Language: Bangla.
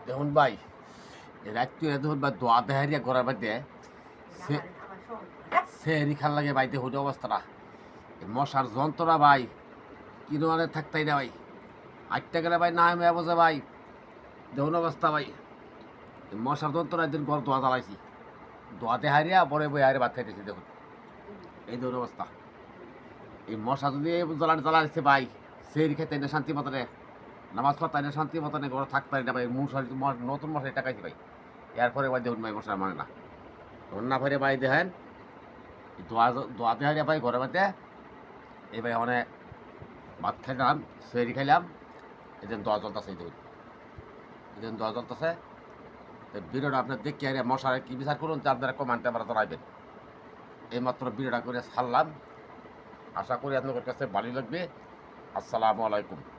দেখুন ভাই রাত্রে দেখুন ভাই দোয়া দেহারিয়া ঘরের মধ্যে সেহরি খান লাগে ভাই দেখুন অবস্থাটা মশার যন্ত্রণা ভাই কিনো আনে থাকতাই না ভাই আটটা গেলে ভাই না আমি বোঝে ভাই দেখুন অবস্থা ভাই মশার যন্ত্রণা একদিন ঘর দোয়া জ্বালাইছি দোয়াতে হারিয়া পরে বই হারে ভাত খাইতেছি দেখুন এই দেখুন অবস্থা এই মশা যদি জ্বালাইছে ভাই সেহরি খেতে না শান্তি মতনে নামাজ পড়তাই না শান্তি মতনে ঘরে থাকতাই না ভাই মশারি নতুন মশারি টাকাইছি ভাই এরপরে ভাই দেখুন ভাই মশা মানে না রান্না ফেরে ভাই দেখেন দোয়াতে হারিয়া ভাই ঘরে বাড়িতে এই ভাই অনেক ভাত খাইলাম সেহরি খাইলাম এই যেন দোয়া চলতেছে এই দেখুন এই যেন দোয়া চলতেছে ভিডিওটা আপনার দেখি আরে মশারে কি বিচার করুন তার দ্বারা কমেন্টে আমরা জানাইবেন এইমাত্র ভিডিওটা করে ছাড়লাম আশা করি আপনাদের কাছে ভালো লাগবে আসসালামু আলাইকুম